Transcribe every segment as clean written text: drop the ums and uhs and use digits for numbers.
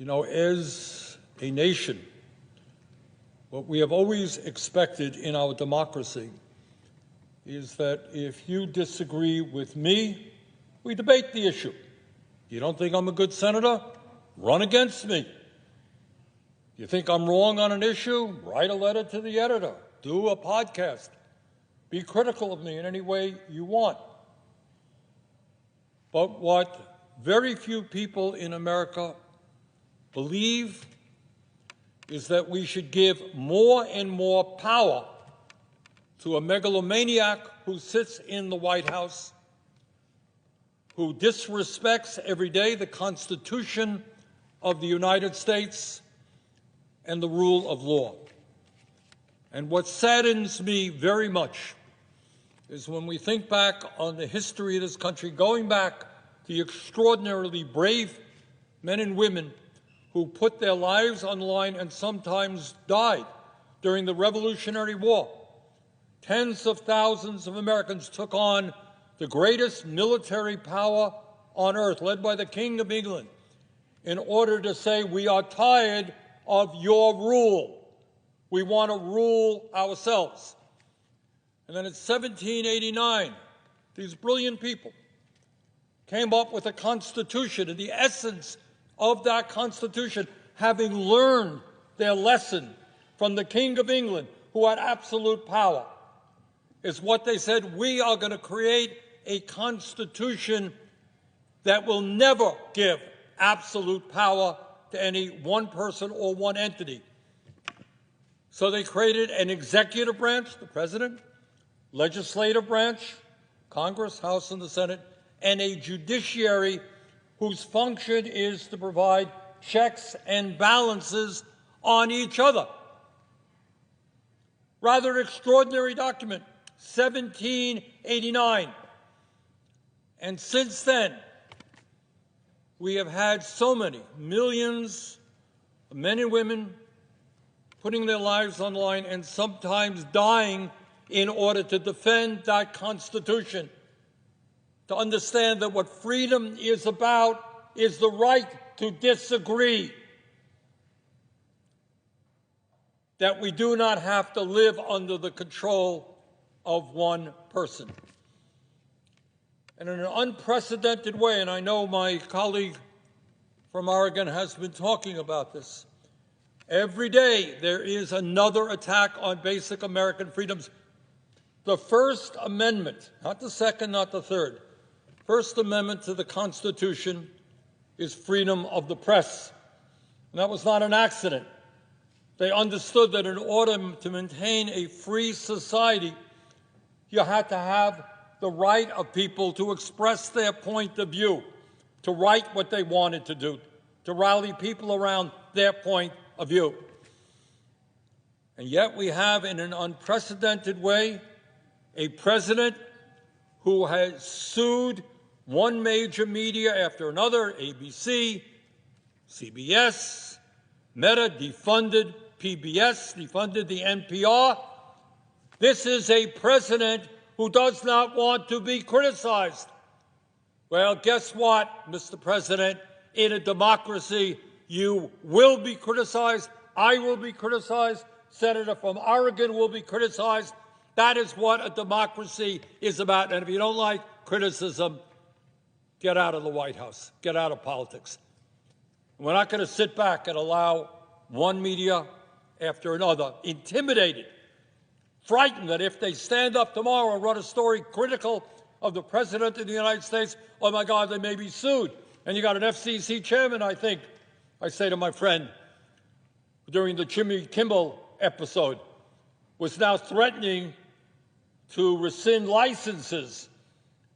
As a nation, what we have always expected in our democracy is that if you disagree with me, we debate the issue. You don't think I'm a good senator? Run against me. You think I'm wrong on an issue? Write a letter to the editor. Do a podcast. Be critical of me in any way you want. But what very few people in America believe is that we should give more and more power to a megalomaniac who sits in the White House, who disrespects every day the Constitution of the United States and the rule of law. And what saddens me very much is when we think back on the history of this country, going back to the extraordinarily brave men and women who put their lives on the line and sometimes died during the Revolutionary War. Tens of thousands of Americans took on the greatest military power on earth, led by the King of England, in order to say, we are tired of your rule. We want to rule ourselves. And then in 1789, these brilliant people came up with a Constitution, and the essence of that Constitution, having learned their lesson from the King of England, who had absolute power, is what they said: we are going to create a Constitution that will never give absolute power to any one person or one entity. So they created an executive branch, the president, legislative branch, Congress, House, and the Senate, and a judiciary whose function is to provide checks and balances on each other. Rather extraordinary document, 1789. And since then, we have had so many millions of men and women putting their lives on the line and sometimes dying in order to defend that Constitution, to understand that what freedom is about is the right to disagree, that we do not have to live under the control of one person. And in an unprecedented way, and I know my colleague from Oregon has been talking about this, every day there is another attack on basic American freedoms. The First Amendment, not the second, not the third, First Amendment to the Constitution is freedom of the press. And that was not an accident. They understood that in order to maintain a free society, you had to have the right of people to express their point of view, to write what they wanted to do, to rally people around their point of view. And yet we have, in an unprecedented way, a president who has sued one major media after another, ABC, CBS, Meta defunded PBS, defunded the NPR. This is a president who does not want to be criticized. Well, guess what, Mr. President? In a democracy, you will be criticized. I will be criticized. Senator from Oregon will be criticized. That is what a democracy is about. And if you don't like criticism, get out of the White House. Get out of politics. We're not going to sit back and allow one media after another, intimidated, frightened that if they stand up tomorrow and run a story critical of the President of the United States, oh my God, they may be sued. And you got an FCC chairman, I think, I say to my friend, during the Jimmy Kimmel episode, was now threatening to rescind licenses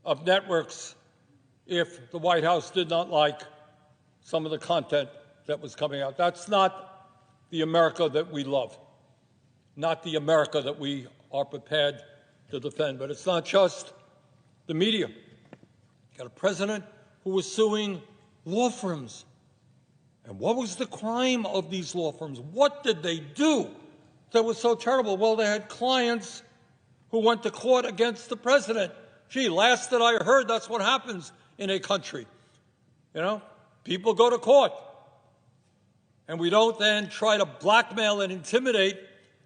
of networks if the White House did not like some of the content that was coming out. That's not the America that we love, not the America that we are prepared to defend. But it's not just the media. You got a president who was suing law firms. And what was the crime of these law firms? What did they do that was so terrible? Well, they had clients who went to court against the president. Gee, last that I heard, that's what happens in a country. You know, people go to court. And we don't then try to blackmail and intimidate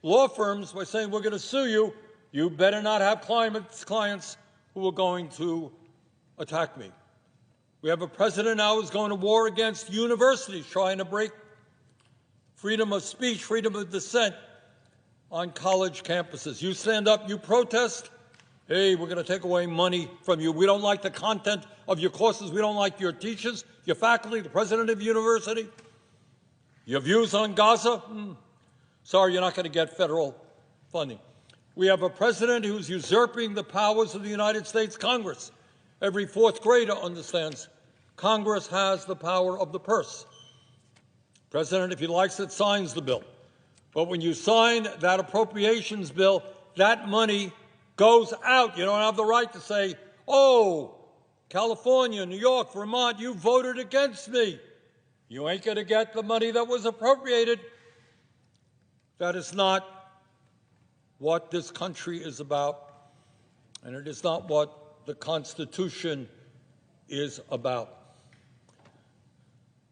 law firms by saying, we're going to sue you. You better not have clients who are going to attack me. We have a president now who's going to war against universities, trying to break freedom of speech, freedom of dissent on college campuses. You stand up, you protest, hey, we're going to take away money from you. We don't like the content of your courses. We don't like your teachers, your faculty, the president of the university. Your views on Gaza? Sorry, you're not going to get federal funding. We have a president who's usurping the powers of the United States Congress. Every fourth grader understands Congress has the power of the purse. President, if he likes it, signs the bill. But when you sign that appropriations bill, that money goes out. You don't have the right to say, oh, California, New York, Vermont, you voted against me. You ain't going to get the money that was appropriated. That is not what this country is about, and it is not what the Constitution is about.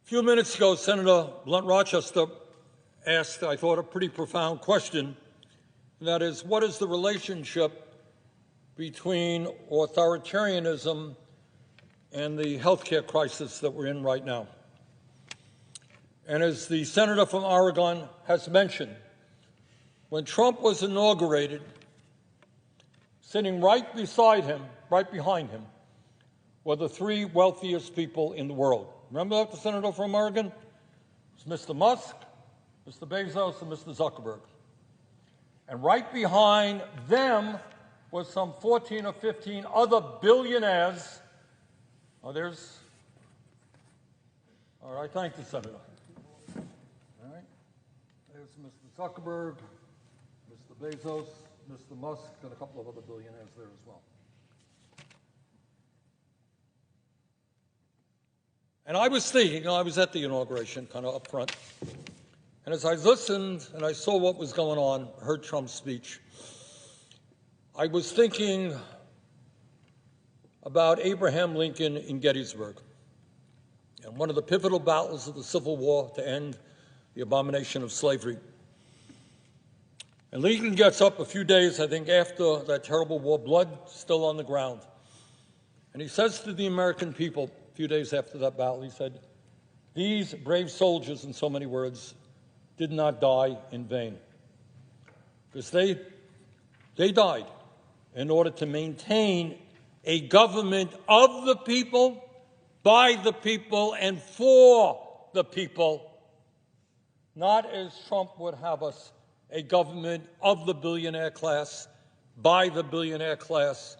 A few minutes ago, Senator Blunt Rochester asked, I thought, a pretty profound question, and that is, what is the relationship between authoritarianism and the healthcare crisis that we're in right now? And as the senator from Oregon has mentioned, when Trump was inaugurated, sitting right beside him, right behind him, were the three wealthiest people in the world. Remember that, the senator from Oregon? It was Mr. Musk, Mr. Bezos, and Mr. Zuckerberg. And right behind them was some 14 or 15 other billionaires. Oh, there's, all right, thank you, Senator. All right, there's Mr. Zuckerberg, Mr. Bezos, Mr. Musk, and a couple of other billionaires there as well. And I was thinking, I was at the inauguration, kind of up front, and as I listened and I saw what was going on, heard Trump's speech, I was thinking about Abraham Lincoln in Gettysburg and one of the pivotal battles of the Civil War to end the abomination of slavery. And Lincoln gets up a few days, I think, after that terrible war, blood still on the ground. And he says to the American people, a few days after that battle, he said, these brave soldiers, in so many words, did not die in vain. Because they died in order to maintain a government of the people, by the people, and for the people, not as Trump would have us, a government of the billionaire class, by the billionaire class,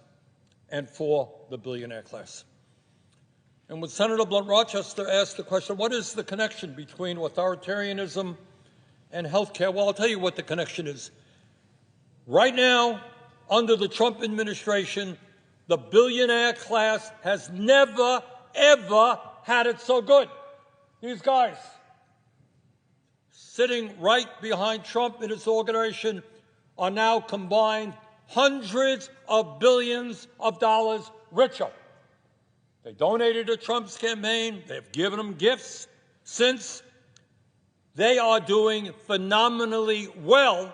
and for the billionaire class. And when Senator Blunt Rochester asked the question, what is the connection between authoritarianism and health care? Well, I'll tell you what the connection is. Right now, under the Trump administration, the billionaire class has never, ever had it so good. These guys, sitting right behind Trump and his organization, are now combined hundreds of billions of dollars richer. They donated to Trump's campaign. They've given him gifts since. They are doing phenomenally well,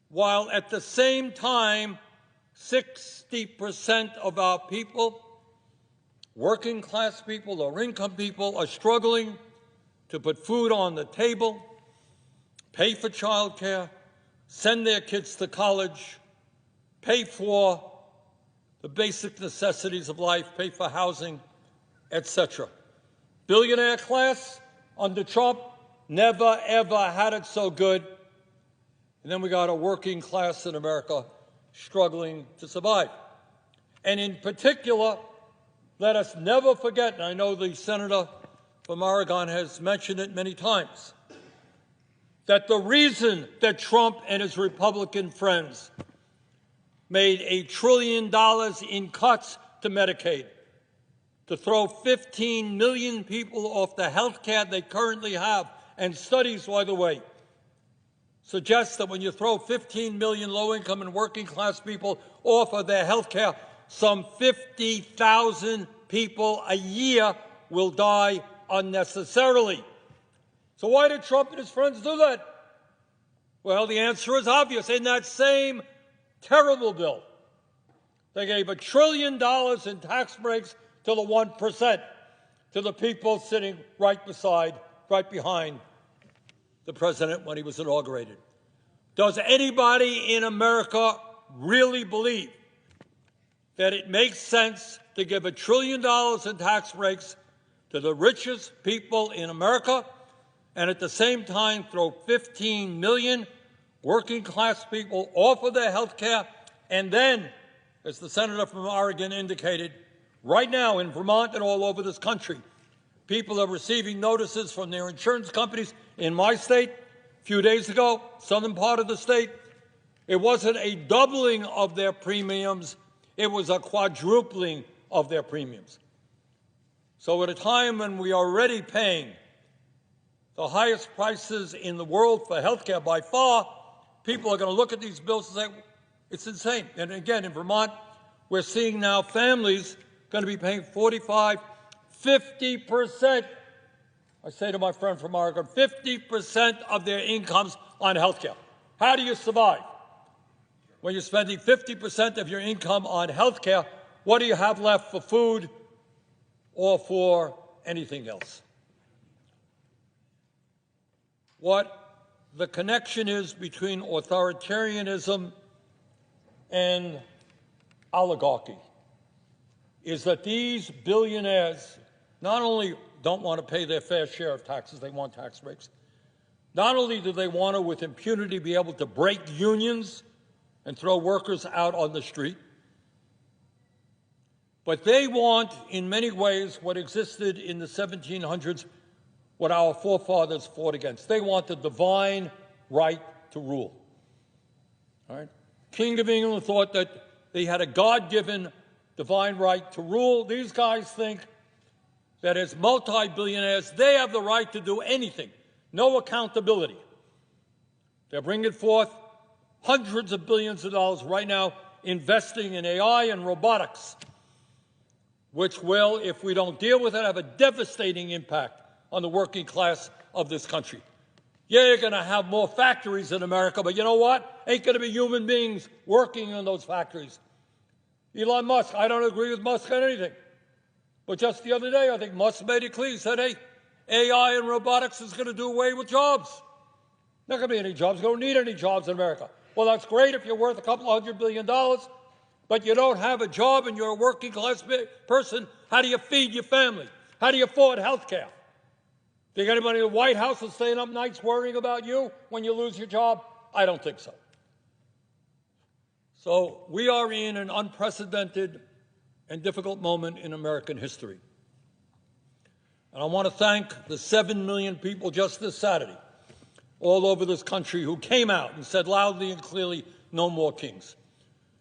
while at the same time, 60% of our people, working class people or income people, are struggling to put food on the table, pay for child care, send their kids to college, pay for the basic necessities of life, pay for housing, etc. Billionaire class under Trump never, ever had it so good. And then we got a working class in America struggling to survive. And in particular, let us never forget, and I know the senator from Oregon has mentioned it many times, that the reason that Trump and his Republican friends made $1 trillion in cuts to Medicaid, to throw 15 million people off the health care they currently have, and studies, by the way, suggest that when you throw 15 million low-income and working-class people off of their health care, some 50,000 people a year will die unnecessarily. So why did Trump and his friends do that? Well, the answer is obvious. In that same terrible bill, they gave $1 trillion in tax breaks to the 1%, to the people sitting right behind the president when he was inaugurated. Does anybody in America really believe that it makes sense to give $1 trillion in tax breaks to the richest people in America and at the same time throw 15 million working-class people off of their health care? And then, as the senator from Oregon indicated, right now in Vermont and all over this country, people are receiving notices from their insurance companies. In my state, a few days ago, southern part of the state, it wasn't a doubling of their premiums, it was a quadrupling of their premiums. So at a time when we are already paying the highest prices in the world for health care by far, people are going to look at these bills and say, it's insane. And again, in Vermont, we're seeing now families going to be paying 45, 50%. I say to my friend from Oregon, 50% of their incomes on health care. How do you survive? When you're spending 50% of your income on health care, what do you have left for food or for anything else? What the connection is between authoritarianism and oligarchy is that these billionaires not only don't want to pay their fair share of taxes, they want tax breaks. Not only do they want to, with impunity, be able to break unions and throw workers out on the street, but they want, in many ways, what existed in the 1700s, what our forefathers fought against. They want the divine right to rule. All right? King of England thought that they had a God-given divine right to rule. These guys think that as multi-billionaires, they have the right to do anything. No accountability. They're bringing forth hundreds of billions of dollars right now investing in AI and robotics, which will, if we don't deal with it, have a devastating impact on the working class of this country. Yeah, you're going to have more factories in America, but you know what? Ain't going to be human beings working in those factories. Elon Musk, I don't agree with Musk on anything. But just the other day, I think Musk made it clear. He said, hey, AI and robotics is going to do away with jobs. Not going to be any jobs. You don't need any jobs in America. Well, that's great if you're worth a couple $100 billion, but you don't have a job and you're a working class person. How do you feed your family? How do you afford health care? Think anybody in the White House is staying up nights worrying about you when you lose your job? I don't think so. So we are in an unprecedented and difficult moment in American history. And I want to thank the 7 million people just this Saturday all over this country who came out and said loudly and clearly, no more kings.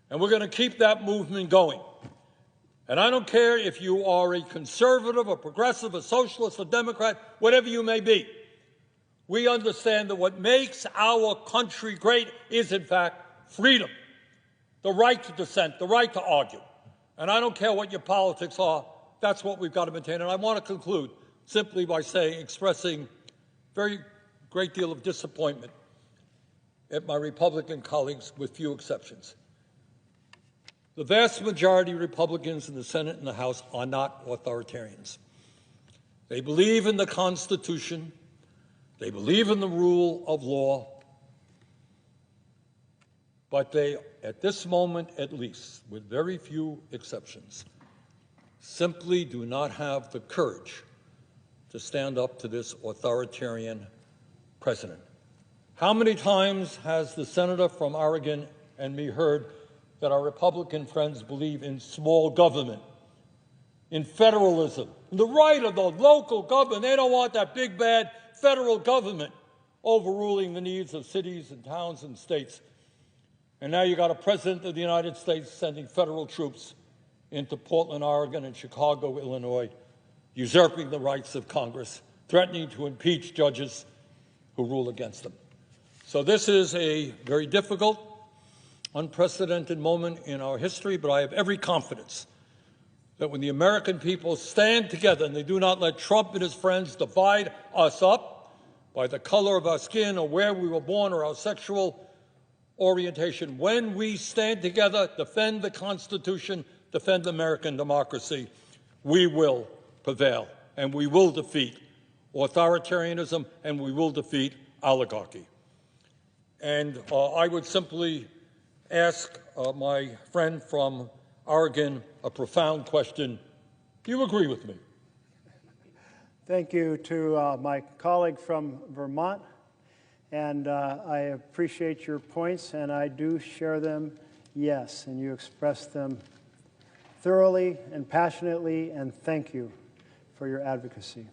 And we're going to keep that movement going. And I don't care if you are a conservative, a progressive, a socialist, a Democrat, whatever you may be. We understand that what makes our country great is, in fact, freedom, the right to dissent, the right to argue. And I don't care what your politics are, that's what we've got to maintain. And I want to conclude simply by saying, expressing very great deal of disappointment at my Republican colleagues, with few exceptions. The vast majority of Republicans in the Senate and the House are not authoritarians. They believe in the Constitution. They believe in the rule of law. But they, at this moment at least, with very few exceptions, simply do not have the courage to stand up to this authoritarian president. How many times has the senator from Oregon and me heard that our Republican friends believe in small government, in federalism, in the right of the local government? They don't want that big, bad federal government overruling the needs of cities and towns and states. And now you got a president of the United States sending federal troops into Portland, Oregon, and Chicago, Illinois, usurping the rights of Congress, threatening to impeach judges who rule against them. So this is a very difficult, unprecedented moment in our history, but I have every confidence that when the American people stand together and they do not let Trump and his friends divide us up, by the color of our skin or where we were born or our sexual orientation. When we stand together, defend the Constitution, defend American democracy, we will prevail, and we will defeat authoritarianism, and we will defeat oligarchy. And I would simply ask my friend from Oregon a profound question. Do you agree with me? Thank you to my colleague from Vermont. And I appreciate your points, and I do share them, yes. And you expressed them thoroughly and passionately, and thank you for your advocacy.